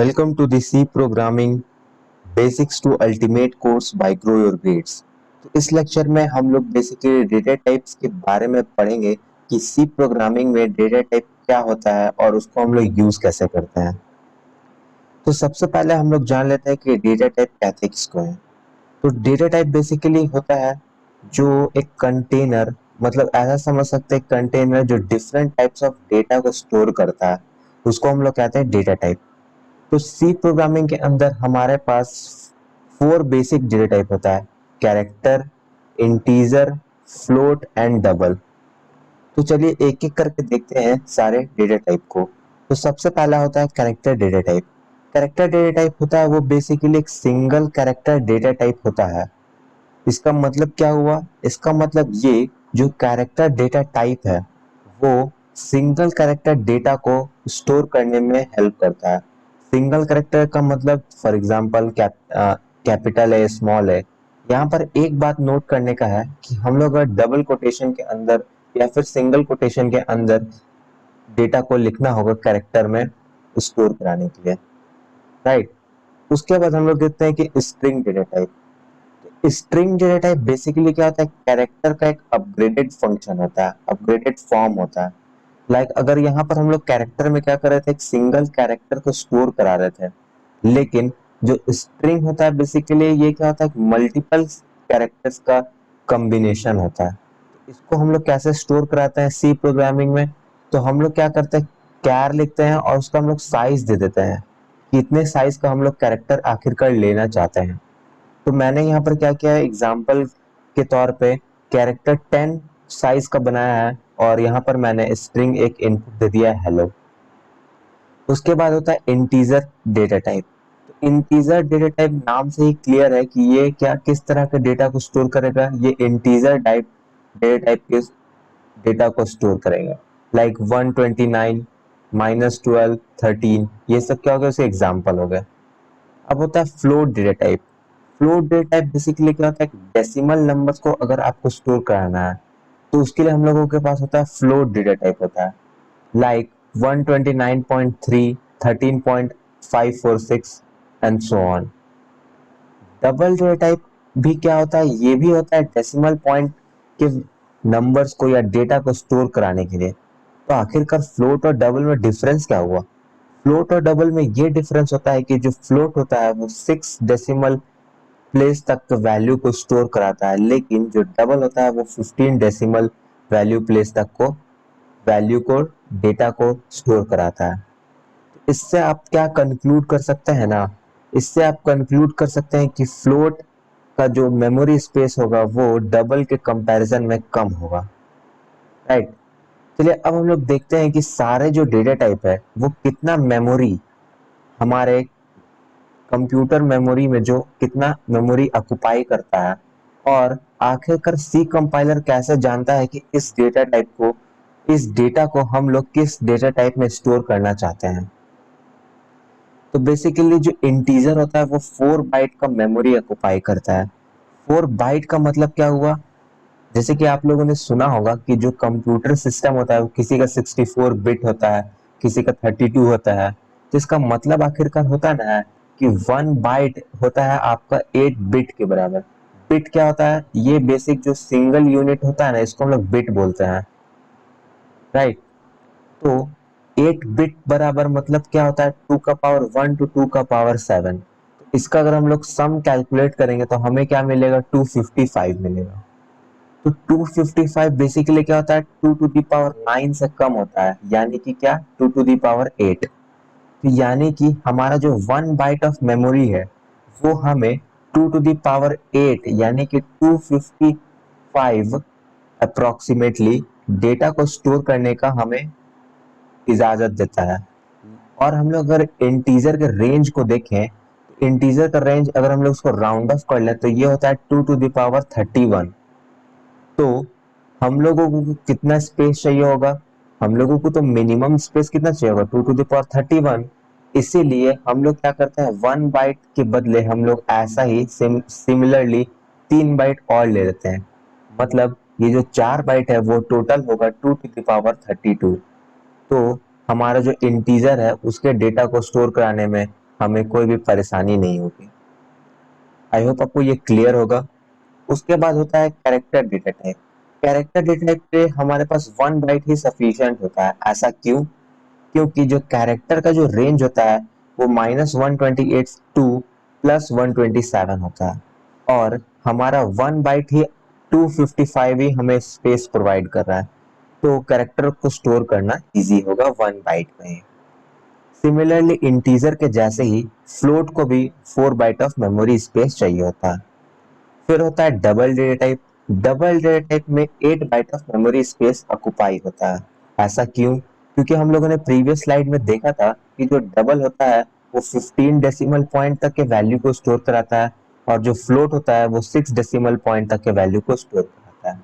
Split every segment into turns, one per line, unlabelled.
Welcome to the C Programming Basics to Ultimate course by Grow Your Grades। तो इस lecture में हम लोग बेसिकली डेटा टाइप्स के बारे में पढ़ेंगे कि सी प्रोग्रामिंग में डेटा टाइप क्या होता है और उसको हम लोग यूज कैसे करते हैं। तो सबसे पहले हम लोग जान लेते हैं कि डेटा टाइप कहते किसको है। तो डेटा टाइप बेसिकली होता है जो एक कंटेनर, मतलब ऐसा समझ सकते हैं कंटेनर जो डिफरेंट टाइप्स ऑफ डेटा को स्टोर करता है, उसको हम लोग कहते हैं डेटा टाइप। तो सी प्रोग्रामिंग के अंदर हमारे पास 4 बेसिक डेटा टाइप होता है: character, integer, float and double. तो चलिए एक एक करके देखते हैं सारे डेटा टाइप को। तो सबसे पहला होता है character data type. Character data type होता है वो बेसिकली एक सिंगल कैरेक्टर डेटा टाइप होता है। इसका मतलब क्या हुआ? इसका मतलब ये जो कैरेक्टर डेटा टाइप है वो सिंगल कैरेक्टर डेटा को स्टोर करने में हेल्प करता है। सिंगल कैरेक्टर का मतलब फॉर एग्जांपल कैपिटल है, स्मॉल है। यहाँ पर एक बात नोट करने का है कि हम लोग अगर डबल कोटेशन के अंदर या फिर सिंगल कोटेशन के अंदर डेटा को लिखना होगा कैरेक्टर में स्टोर कराने के लिए, राइट। उसके बाद हम लोग देखते हैं कि string data type. String data type basically क्या होता है? कैरेक्टर का एक अपग्रेडेड फंक्शन होता है, अपग्रेडेड फॉर्म होता है। लाइक अगर यहाँ पर हम लोग कैरेक्टर में क्या कर रहे थे, एक सिंगल कैरेक्टर को स्टोर करा रहे थे, लेकिन जो स्ट्रिंग होता है बेसिकली ये क्या होता है? मल्टीपल कैरेक्टर्स का कॉम्बिनेशन होता है। इसको हम लोग कैसे स्टोर कराते हैं सी प्रोग्रामिंग में? तो हम लोग क्या करते हैं, कैर लिखते हैं और उसका हम लोग साइज दे देते हैं कि इतने साइज का हम लोग कैरेक्टर आखिरकार लेना चाहते हैं। तो मैंने यहाँ पर क्या किया है, एग्जाम्पल के तौर पे कैरेक्टर 10 साइज का बनाया है और यहाँ पर मैंने स्ट्रिंग एक इनपुट दे दिया है हेलो। उसके बाद होता है इंटीजर डेटा टाइप। तो इंटीजर डेटा टाइप नाम से ही क्लियर है कि ये क्या किस तरह के डेटा को स्टोर करेगा। ये इंटीजर टाइप डेटा टाइप के डेटा को स्टोर करेगा। लाइक 129 -12 13, ये सब क्या हो गया, उसके एग्जाम्पल हो गए। अब होता है float data type. Float data type basically क्या होता है? डेसिमल नंबर्स को अगर आपको स्टोर कराना है तो उसके लिए हम लोगों के पास होता है फ्लोट डेटा टाइप होता है। Like 129.3, 13.546 and so on. Double data type भी क्या होता है? ये भी होता है डेसिमल पॉइंट के नंबर्स को या डेटा को स्टोर कराने के लिए। तो आखिरकार फ्लोट और डबल में डिफरेंस क्या हुआ? फ्लोट और डबल में ये डिफरेंस होता है कि जो फ्लोट होता है वो 6 डेसिमल प्लेस तक वैल्यू को स्टोर कराता है, लेकिन जो डबल होता है वो 15 डेसिमल वैल्यू प्लेस तक को वैल्यू को डेटा को स्टोर कराता है। इससे आप क्या कंक्लूड कर सकते हैं ना, इससे आप कंक्लूड कर सकते हैं कि फ्लोट का जो मेमोरी स्पेस होगा वो डबल के कंपैरिजन में कम होगा, राइट। चलिए अब हम लोग देखते हैं कि सारे जो डेटा टाइप है वो कितना मेमोरी हमारे कंप्यूटर मेमोरी में जो कितना मेमोरी ऑक्युपाई करता है, और आखिरकार सी कंपाइलर कैसे जानता है कि इस डेटा टाइप को, इस डेटा को हम लोग किस डेटा टाइप में स्टोर करना चाहते हैं। तो बेसिकली जो इंटीजर होता है वो 4 बाइट का मेमोरी ऑक्युपाई करता है। 4 बाइट का मतलब क्या हुआ? जैसे कि आप लोगों ने सुना होगा कि जो कंप्यूटर सिस्टम होता है वो किसी का 64 बिट होता है, किसी का 32 होता है। तो इसका मतलब आखिरकार होता ना है कि 1 बाइट होता है आपका 8 बिट के बराबर। बिट क्या होता है? ये बेसिक जो सिंगल यूनिट होता है ना, इसको हम लोग बिट बोलते हैं, राइट। तो 8 बिट बराबर मतलब क्या होता है? 2 का पावर 1 टू 2 का पावर 7। तो इसका अगर हम लोग सम कैलकुलेट करेंगे तो हमें क्या मिलेगा? 255 मिलेगा। तो 255 बेसिकली क्या होता है? 2 टू दी पावर 9 से कम होता है, यानी कि क्या? 2 टू दी पावर 8। तो यानी कि हमारा जो 1 बाइट ऑफ मेमोरी है वो हमें 2 टू दी पावर 8 यानी कि 255 अप्रोक्सीमेटली डेटा को स्टोर करने का हमें इजाजत देता है। और हम लोग अगर इंटीजर के रेंज को देखें तो इंटीजर का रेंज अगर हम लोग उसको राउंड ऑफ कर ले तो ये होता है 2 टू द पावर 31। तो हम लोगों को कितना स्पेस चाहिए होगा? हम लोगों को तो मिनिमम स्पेस कितना चाहिए होगा? 2 टू द पावर 31। इसीलिए हम लोग क्या करते हैं, 1 बाइट के बदले हम लोग ऐसा ही सिमिलरली 3 बाइट और ले लेते हैं। मतलब ये जो 4 बाइट है वो टोटल होगा 2 टू द पावर 32। तो हमारा जो इंटीजर है उसके डेटा को स्टोर कराने में हमें कोई भी परेशानी नहीं होगी। आई होप आपको ये क्लियर होगा। उसके बाद होता है character data type. Character data type पे हमारे पास 1 बाइट ही सफिशिएंट होता है। ऐसा क्यों? क्योंकि जो कैरेक्टर का जो रेंज होता है वो -128 टू +127 होता है, और हमारा 1 बाइट ही 255 ही हमें स्पेस प्रोवाइड कर रहा है, तो कैरेक्टर को स्टोर करना इजी होगा 1 बाइट में। सिमिलरली इंटीजर के जैसे ही फ्लोट को भी 4 बाइट ऑफ मेमोरी स्पेस चाहिए होता है। फिर होता है double data type. Double data type में 8 byte of memory space occupy होता है। ऐसा क्यों? क्योंकि हम लोगों ने प्रीवियस स्लाइड में देखा था कि जो डबल होता है वो 15 डेसिमल पॉइंट तक के वैल्यू को स्टोर कराता है, और जो फ्लोट होता है वो 6 डेसिमल पॉइंट तक के वैल्यू को स्टोर कराता है।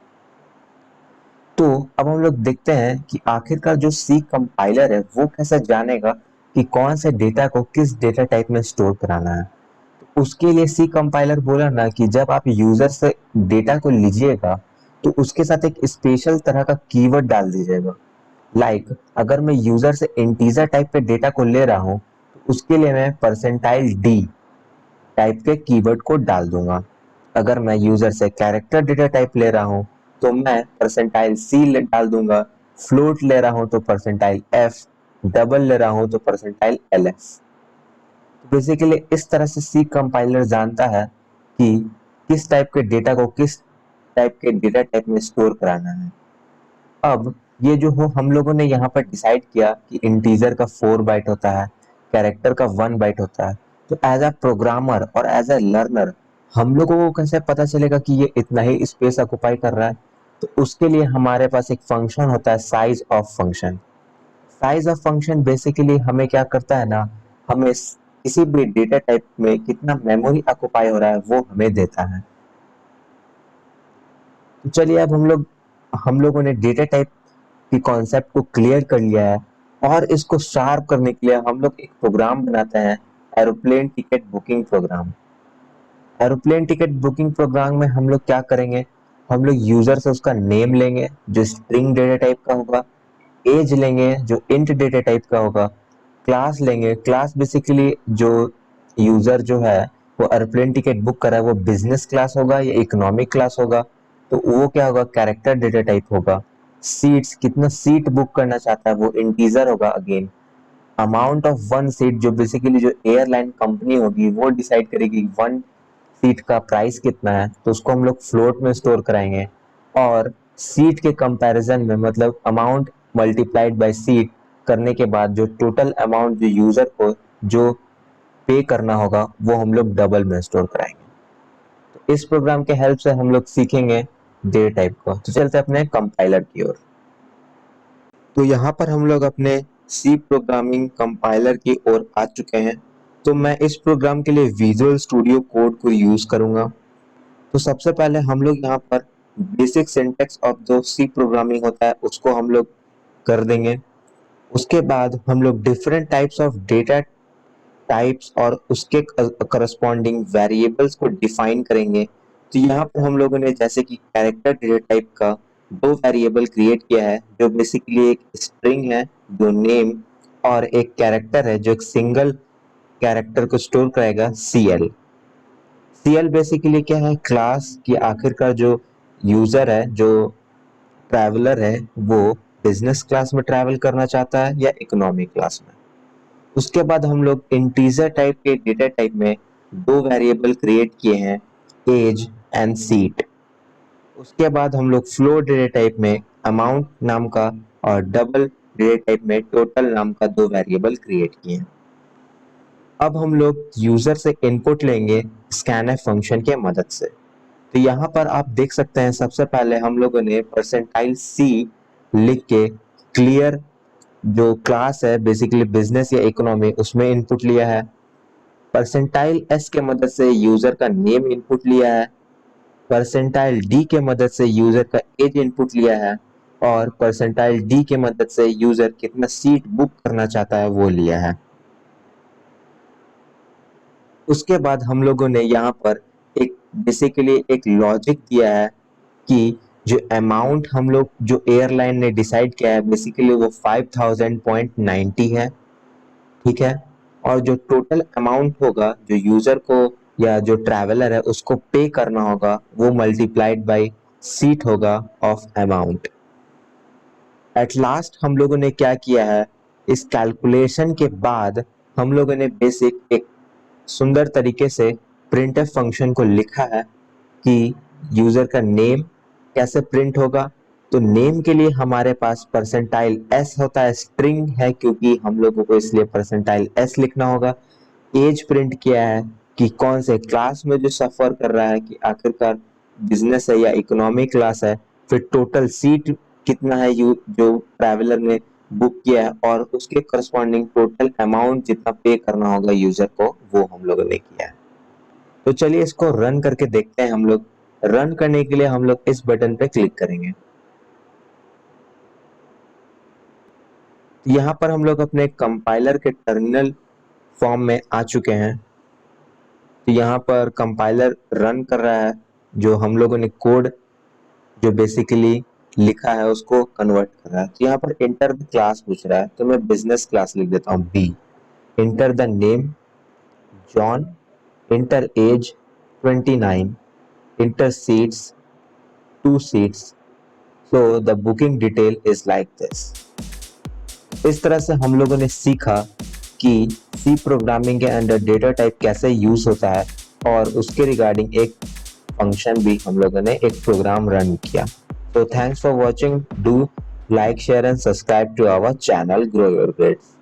तो अब हम लोग देखते हैं कि आखिरकार जो सी कंपाइलर है वो कैसे जानेगा कि कौन से डेटा को किस डेटा टाइप में स्टोर कराना है। उसके लिए सी कंपाइलर बोला ना कि जब आप यूजर से डेटा को लीजिएगा तो उसके साथ एक स्पेशल तरह का कीवर्ड डाल दीजिएगा। अगर मैं यूजर से इंटीजर टाइप पे डेटा को ले रहा हूँ तो उसके लिए मैं %d टाइप के कीवर्ड को डाल दूंगा। अगर मैं यूजर से कैरेक्टर डेटा टाइप ले रहा हूँ तो मैं %c डाल दूंगा। फ्लोट ले रहा हूँ तो %f, डबल ले रहा हूँ तो %lf। बेसिकली इस तरह से सी कंपाइलर जानता है कि किस टाइप के डेटा को किस टाइप के डेटा टाइप में स्टोर कराना है। अब ये जो हो हम लोगों ने यहाँ पर डिसाइड किया कि इंटीजर का 4 बाइट होता है, कैरेक्टर का 1 बाइट होता है। तो एज अ प्रोग्रामर और एज अ लर्नर हम लोगों को कैसे पता चलेगा कि ये इतना ही स्पेस ऑक्युपाई कर रहा है? तो उसके लिए हमारे पास एक फंक्शन होता है size of function. Size of function basically हमें क्या करता है ना, हमें किसी भी डेटा टाइप में कितना मेमोरी ऑक्युपाई हो रहा है वो हमें देता है। तो चलिए अब हम लोगों ने डेटा टाइप की कॉन्सेप्ट को क्लियर कर लिया है, और इसको शार्प करने के लिए हम लोग एक प्रोग्राम बनाते हैं, aeroplane ticket booking program. Aeroplane ticket booking program में हम लोग क्या करेंगे, हम लोग यूजर से उसका नेम लेंगे जो स्ट्रिंग डेटा टाइप का होगा, एज लेंगे जो इंट डेटा टाइप का होगा, क्लास लेंगे। क्लास बेसिकली जो यूजर जो है वो एरोप्लेन टिकट बुक कर रहा है वो बिजनेस क्लास होगा या इकोनॉमिक क्लास होगा, तो वो क्या होगा, कैरेक्टर डेटा टाइप होगा। सीट्स, कितना सीट बुक करना चाहता है वो इंटीजर होगा अगेन। अमाउंट ऑफ 1 सीट जो बेसिकली जो एयरलाइन कंपनी होगी वो डिसाइड करेगी 1 सीट का प्राइस कितना है, तो उसको हम लोग फ्लोट में स्टोर कराएंगे। और सीट के कंपैरिजन में मतलब अमाउंट मल्टीप्लाइड बाय सीट करने के बाद जो टोटल अमाउंट जो यूजर को जो पे करना होगा वो हम लोग डबल में स्टोर कराएंगे। तो इस प्रोग्राम के हेल्प से हम लोग सीखेंगे डेटा टाइप को। तो चलते अपने कंपाइलर की ओर। तो यहाँ पर हम लोग अपने सी प्रोग्रामिंग कंपाइलर की ओर आ चुके हैं। तो मैं इस प्रोग्राम के लिए विजुअल स्टूडियो कोड को यूज करूंगा। तो सबसे पहले हम लोग यहाँ पर बेसिक सिंटेक्स ऑफ जो सी प्रोग्रामिंग होता है उसको हम लोग कर देंगे। उसके बाद हम लोग different types of data types और उसके करस्पॉन्डिंग वेरिएबल्स को डिफाइन करेंगे। तो यहाँ पर हम लोगों ने जैसे कि कैरेक्टर डेटा टाइप का 2 वेरिएबल क्रिएट किया है जो बेसिकली एक स्ट्रिंग है जो नेम, और एक कैरेक्टर है जो एक सिंगल कैरेक्टर को स्टोर करेगा CL। CL बेसिकली क्या है, क्लास की आखिरकार जो यूजर है जो ट्रैवलर है वो बिजनेस क्लास में ट्रैवल करना चाहता है या इकोनॉमी क्लास में। उसके बाद हम लोग इंटीजर टाइप के डेटा टाइप में 2 वेरिएबल क्रिएट किए हैं, एज एंड सीट। उसके बाद हम लोग फ्लोट डेटा टाइप में अमाउंट नाम का और डबल डेटा टाइप में टोटल नाम का 2 वेरिएबल क्रिएट किए हैं। अब हम लोग यूजर से इनपुट लेंगे स्कैनफ फंक्शन के मदद से। तो यहाँ पर आप देख सकते हैं सबसे पहले हम लोगों ने %c लिख के क्लियर जो क्लास है बेसिकली बिजनेस या इकोनॉमी उसमें इनपुट लिया है। %s के मदद से यूजर का नेम इनपुट लिया है। %d के मदद से यूजर का एज इनपुट लिया है। और %d के मदद से यूजर कितना सीट बुक करना चाहता है वो लिया है। उसके बाद हम लोगों ने यहाँ पर एक बेसिकली एक लॉजिक दिया है कि जो अमाउंट हम लोग जो एयरलाइन ने डिसाइड किया है बेसिकली वो 5000.90 है, ठीक है। और जो टोटल अमाउंट होगा जो यूजर को या जो ट्रैवलर है उसको पे करना होगा वो मल्टीप्लाइड बाय सीट होगा ऑफ अमाउंट। एट लास्ट हम लोगों ने क्या किया है, इस कैलकुलेशन के बाद हम लोगों ने बेसिक एक सुंदर तरीके से प्रिंटफ फंक्शन को लिखा है कि यूजर का नेम कैसे प्रिंट होगा। तो नेम के लिए हमारे पास परसेंटाइल एस होता है, स्ट्रिंग है क्योंकि हम लोगों को इसलिए परसेंटाइल एस लिखना होगा। एज प्रिंट किया है कि कौन से क्लास में जो सफर कर रहा है, कि आखिरकार बिजनेस है या इकोनॉमी क्लास है। फिर टोटल सीट कितना है जो ट्रैवलर ने बुक किया है, और उसके करस्पॉन्डिंग टोटल अमाउंट जितना पे करना होगा यूजर को वो हम लोगों ने किया है। तो चलिए इसको रन करके देखते हैं हम लोग। रन करने के लिए हम लोग इस बटन पे क्लिक करेंगे। यहाँ पर हम लोग अपने कंपाइलर के टर्मिनल फॉर्म में आ चुके हैं। तो यहाँ पर कंपाइलर रन कर रहा है, जो हम लोगों ने कोड जो बेसिकली लिखा है उसको कन्वर्ट कर रहा है। तो यहाँ पर इंटर द क्लास पूछ रहा है, तो मैं बिजनेस क्लास लिख देता हूँ B. Enter the name John, enter age 29, enter seats 2 seats, so the booking detail is like this। इस तरह से हम लोगों ने सीखा कि सी प्रोग्रामिंग के अंदर डेटा टाइप कैसे यूज होता है, और उसके रिगार्डिंग एक फंक्शन भी हम लोगों ने एक प्रोग्राम रन किया। तो thanks for watching, do like share and subscribe to our channel grow your grades.